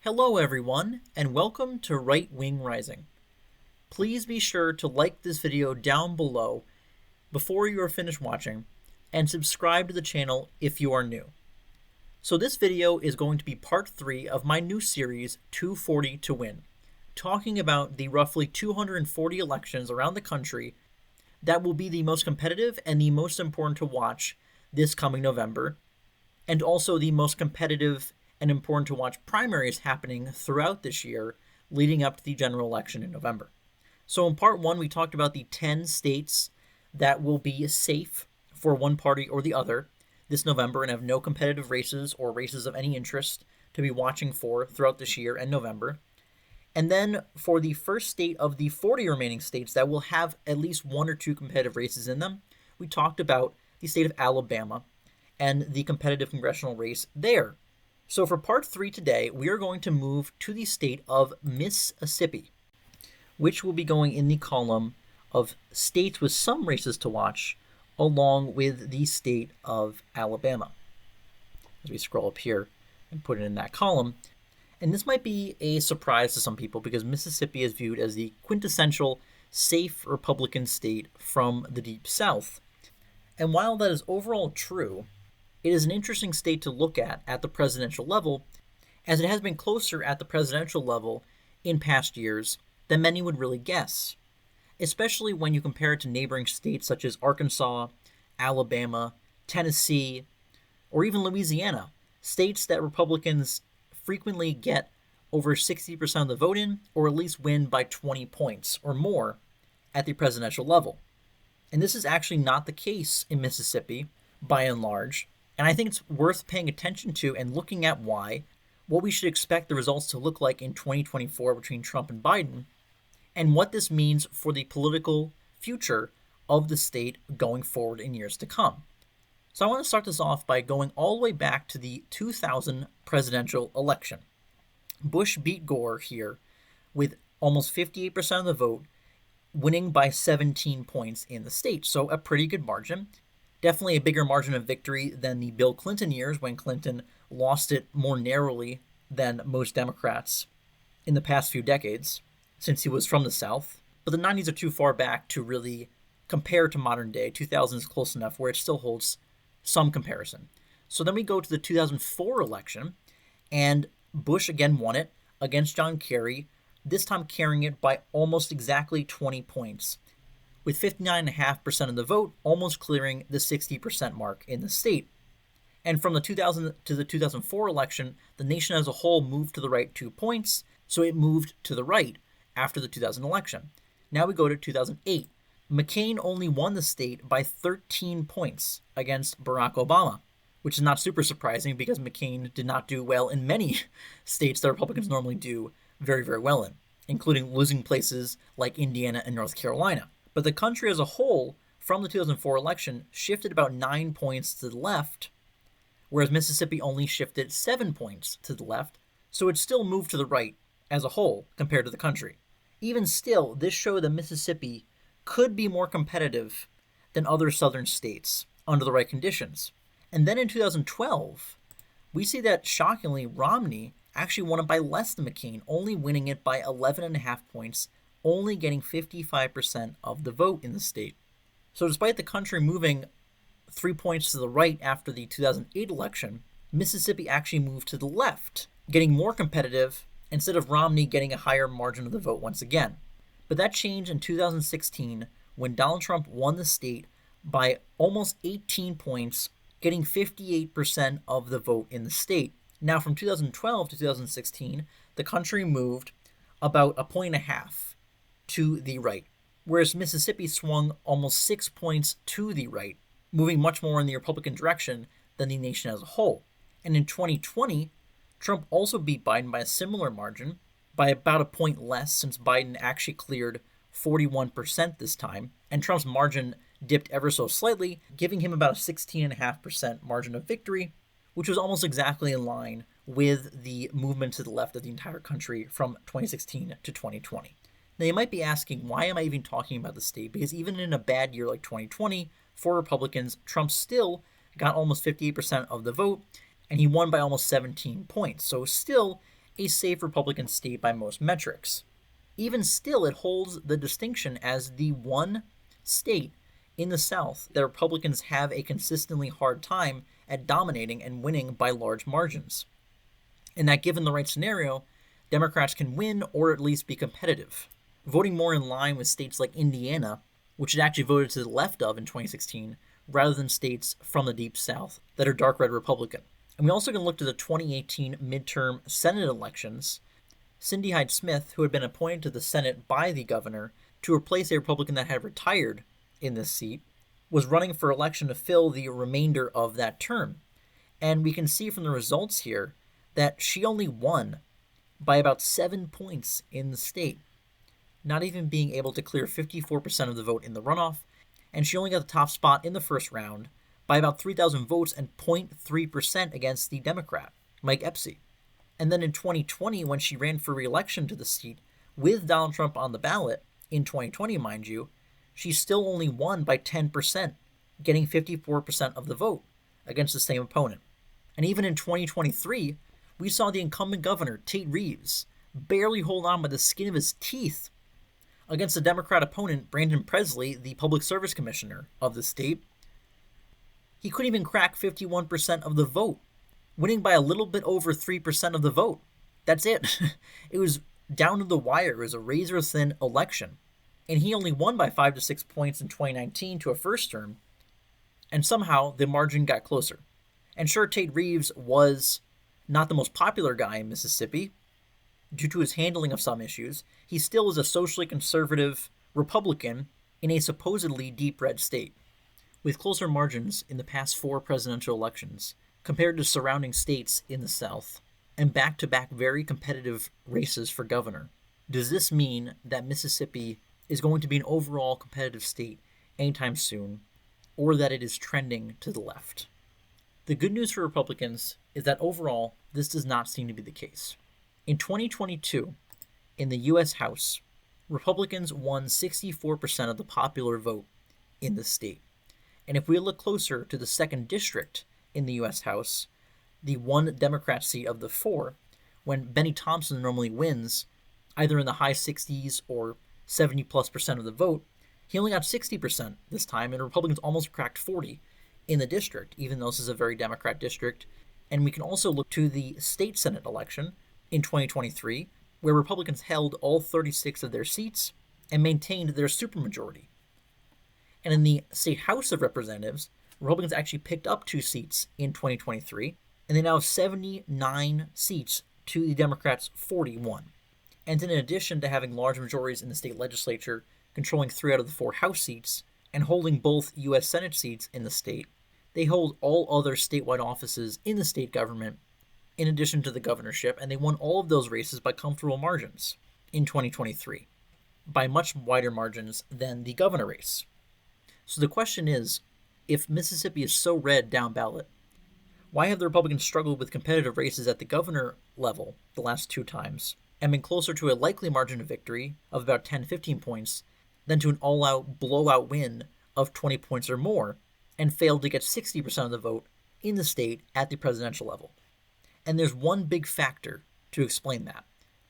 Hello everyone, and welcome to Right Wing Rising. Please be sure to like this video down below before you are finished watching, and subscribe to the channel if you are new. So this video is going to be part 3 of my new series, 240 to Win, talking about the roughly 240 elections around the country that will be the most competitive and the most important to watch this coming November, and also the most competitive and important to watch primaries happening throughout this year leading up to the general election in November. So in part 1, we talked about the 10 states that will be safe for one party or the other this November and have no competitive races or races of any interest to be watching for throughout this year and November. And then for the first state of the 40 remaining states that will have at least one or two competitive races in them, we talked about the state of Alabama and the competitive congressional race there. So for part 3 today, we are going to move to the state of Mississippi, which will be going in the column of states with some races to watch, along with the state of Alabama. As we scroll up here and put it in that column. And this might be a surprise to some people because Mississippi is viewed as the quintessential safe Republican state from the Deep South. And while that is overall true, it is an interesting state to look at the presidential level, as it has been closer at the presidential level in past years than many would really guess, especially when you compare it to neighboring states such as Arkansas, Alabama, Tennessee, or even Louisiana, states that Republicans frequently get over 60% of the vote in, or at least win by 20 points or more at the presidential level. And this is actually not the case in Mississippi, by and large. And I think it's worth paying attention to and looking at why, what we should expect the results to look like in 2024 between Trump and Biden, and what this means for the political future of the state going forward in years to come. So I want to start this off by going all the way back to the 2000 presidential election. Bush beat Gore here with almost 58% of the vote, winning by 17 points in the state. So a pretty good margin. Definitely a bigger margin of victory than the Bill Clinton years when Clinton lost it more narrowly than most Democrats in the past few decades, since he was from the South. But the 90s are too far back to really compare to modern day. 2000 is close enough where it still holds some comparison. So then we go to the 2004 election, and Bush again won it against John Kerry, this time carrying it by almost exactly 20 points, with 59.5% of the vote, almost clearing the 60% mark in the state. And from the 2000 to the 2004 election, the nation as a whole moved to the right 2 points, so it moved to the right after the 2000 election. Now we go to 2008. McCain only won the state by 13 points against Barack Obama, which is not super surprising because McCain did not do well in many states that Republicans normally do very, very well in, including losing places like Indiana and North Carolina. But the country as a whole, from the 2004 election, shifted about 9 points to the left, whereas Mississippi only shifted 7 points to the left, so it still moved to the right as a whole compared to the country. Even still, this showed that Mississippi could be more competitive than other southern states under the right conditions. And then in 2012, we see that, shockingly, Romney actually won it by less than McCain, only winning it by 11.5 points, only getting 55% of the vote in the state. So despite the country moving 3 points to the right after the 2008 election, Mississippi actually moved to the left, getting more competitive instead of Romney getting a higher margin of the vote once again. But that changed in 2016 when Donald Trump won the state by almost 18 points, getting 58% of the vote in the state. Now from 2012 to 2016, the country moved about 1.5 points to the right, whereas Mississippi swung almost 6 points to the right, moving much more in the Republican direction than the nation as a whole. And in 2020, Trump also beat Biden by a similar margin, by about a point less, since Biden actually cleared 41% this time, and Trump's margin dipped ever so slightly, giving him about a 16.5% margin of victory, which was almost exactly in line with the movement to the left of the entire country from 2016 to 2020. Now, you might be asking, why am I even talking about the state? Because even in a bad year like 2020, for Republicans, Trump still got almost 58% of the vote, and he won by almost 17 points. So still a safe Republican state by most metrics. Even still, it holds the distinction as the one state in the South that Republicans have a consistently hard time at dominating and winning by large margins. And that given the right scenario, Democrats can win or at least be competitive, voting more in line with states like Indiana, which it actually voted to the left of in 2016, rather than states from the Deep South that are dark red Republican. And we also can look to the 2018 midterm Senate elections. Cindy Hyde-Smith, who had been appointed to the Senate by the governor to replace a Republican that had retired in this seat, was running for election to fill the remainder of that term. And we can see from the results here that she only won by about 7 points in the state, not even being able to clear 54% of the vote in the runoff, and she only got the top spot in the first round by about 3,000 votes and 0.3% against the Democrat, Mike Epsy. And then in 2020, when she ran for re-election to the seat with Donald Trump on the ballot, in 2020, mind you, she still only won by 10%, getting 54% of the vote against the same opponent. And even in 2023, we saw the incumbent governor, Tate Reeves, barely hold on by the skin of his teeth against the Democrat opponent, Brandon Presley, the public service commissioner of the state. He couldn't even crack 51% of the vote, winning by a little bit over 3% of the vote. That's it. It was down to the wire. It was a razor-thin election. And he only won by 5 to 6 points in 2019 to a first term, and somehow the margin got closer. And sure, Tate Reeves was not the most popular guy in Mississippi due to his handling of some issues. He still is a socially conservative Republican in a supposedly deep red state. With closer margins in the past 4 presidential elections compared to surrounding states in the South, and back-to-back very competitive races for governor, does this mean that Mississippi is going to be an overall competitive state anytime soon, or that it is trending to the left? The good news for Republicans is that overall, this does not seem to be the case. In 2022, in the U.S. House, Republicans won 64% of the popular vote in the state. And if we look closer to the 2nd District in the U.S. House, the one Democrat seat of the 4, when Benny Thompson normally wins, either in the high 60s or 70+% of the vote, he only got 60% this time, and Republicans almost cracked 40% in the district, even though this is a very Democrat district. And we can also look to the state Senate election in 2023, where Republicans held all 36 of their seats and maintained their supermajority. And in the state House of Representatives, Republicans actually picked up 2 seats in 2023, and they now have 79 seats to the Democrats' 41. And in addition to having large majorities in the state legislature, controlling 3 out of the 4 House seats, and holding both U.S. Senate seats in the state, they hold all other statewide offices in the state government, in addition to the governorship, and they won all of those races by comfortable margins in 2023, by much wider margins than the governor race. So the question is, if Mississippi is so red down ballot, why have the Republicans struggled with competitive races at the governor level the last 2 times, and been closer to a likely margin of victory of about 10-15 points than to an all-out blowout win of 20 points or more, and failed to get 60% of the vote in the state at the presidential level? And there's one big factor to explain that,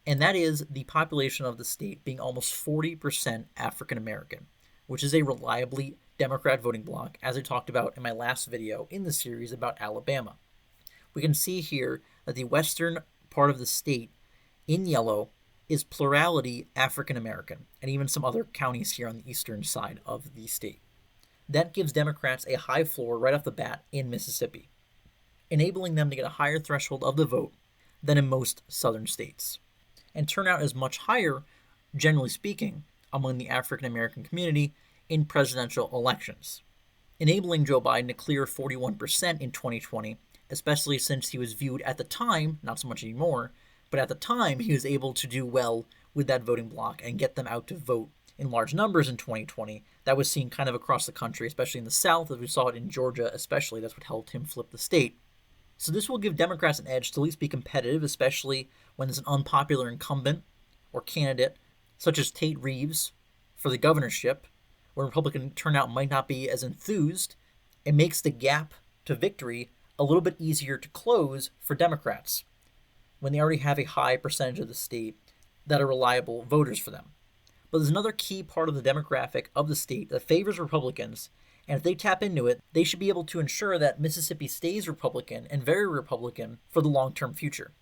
and that is the population of the state being almost 40% African American, which is a reliably Democrat voting bloc, as I talked about in my last video in the series about Alabama. We can see here that the western part of the state, in yellow, is plurality African American, and even some other counties here on the eastern side of the state. That gives Democrats a high floor right off the bat in Mississippi, enabling them to get a higher threshold of the vote than in most southern states. And turnout is much higher, generally speaking, among the African American community in presidential elections, enabling Joe Biden to clear 41% in 2020, especially since he was viewed at the time, not so much anymore, but at the time he was able to do well with that voting bloc and get them out to vote in large numbers in 2020. That was seen kind of across the country, especially in the South, as we saw it in Georgia especially. That's what helped him flip the state. So this will give Democrats an edge to at least be competitive, especially when there's an unpopular incumbent or candidate, such as Tate Reeves for the governorship, where Republican turnout might not be as enthused. It makes the gap to victory a little bit easier to close for Democrats. when they already have a high percentage of the state that are reliable voters for them. But there's another key part of the demographic of the state that favors Republicans, and if they tap into it, they should be able to ensure that Mississippi stays Republican and very Republican for the long-term future.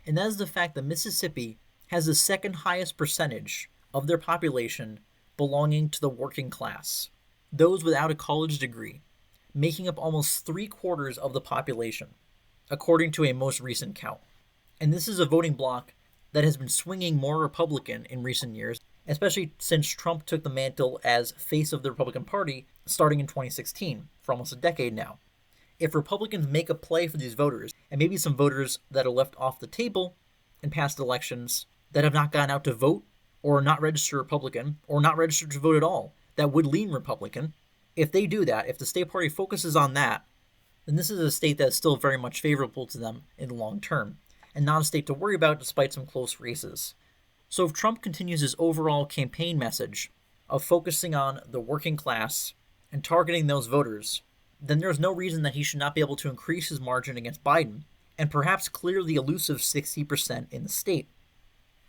And that is the fact that Mississippi has the second highest percentage of their population belonging to the working class, those without a college degree, making up almost 3/4 of the population, according to a most recent count. And this is a voting bloc that has been swinging more Republican in recent years, especially since Trump took the mantle as face of the Republican Party starting in 2016, for almost a decade now. If Republicans make a play for these voters, and maybe some voters that are left off the table in past elections that have not gone out to vote, or are not registered Republican, or not registered to vote at all, that would lean Republican, if they do that, if the state party focuses on that, then this is a state that is still very much favorable to them in the long term, and not a state to worry about despite some close races. So if Trump continues his overall campaign message of focusing on the working class and targeting those voters, then there's no reason that he should not be able to increase his margin against Biden and perhaps clear the elusive 60% in the state.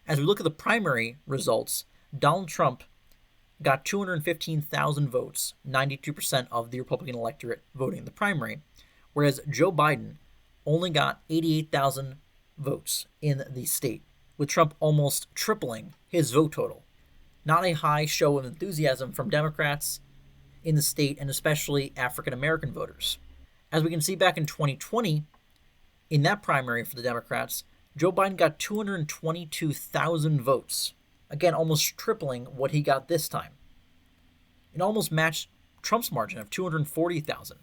As we look at the primary results, Donald Trump got 215,000 votes, 92% of the Republican electorate voting in the primary, whereas Joe Biden only got 88,000 votes in the state, with Trump almost tripling his vote total. Not a high show of enthusiasm from Democrats in the state, and especially African American voters. As we can see back in 2020, in that primary for the Democrats, Joe Biden got 222,000 votes. Again, almost tripling what he got this time. It almost matched Trump's margin of 240,000.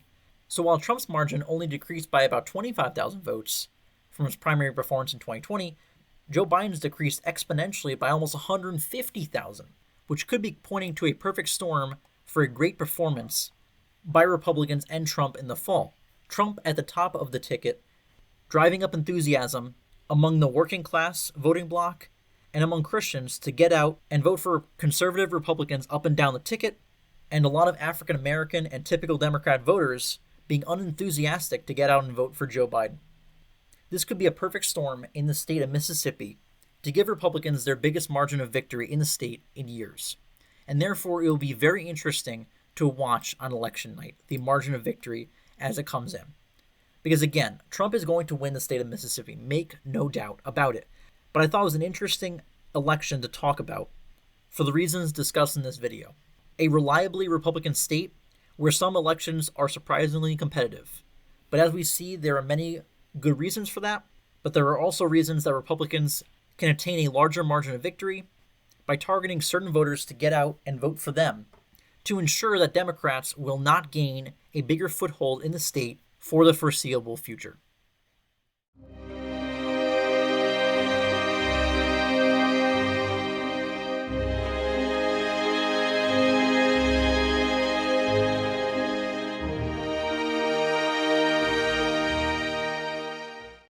So while Trump's margin only decreased by about 25,000 votes from his primary performance in 2020, Joe Biden's decreased exponentially by almost 150,000, which could be pointing to a perfect storm for a great performance by Republicans and Trump in the fall. Trump at the top of the ticket, driving up enthusiasm among the working class voting bloc and among Christians to get out and vote for conservative Republicans up and down the ticket, and a lot of African American and typical Democrat voters being unenthusiastic to get out and vote for Joe Biden. This could be a perfect storm in the state of Mississippi to give Republicans their biggest margin of victory in the state in years. And therefore, it will be very interesting to watch on election night, the margin of victory as it comes in. Because again, Trump is going to win the state of Mississippi, make no doubt about it. But I thought it was an interesting election to talk about for the reasons discussed in this video. A reliably Republican state where some elections are surprisingly competitive. But as we see, there are many good reasons for that, but there are also reasons that Republicans can attain a larger margin of victory by targeting certain voters to get out and vote for them, to ensure that Democrats will not gain a bigger foothold in the state for the foreseeable future.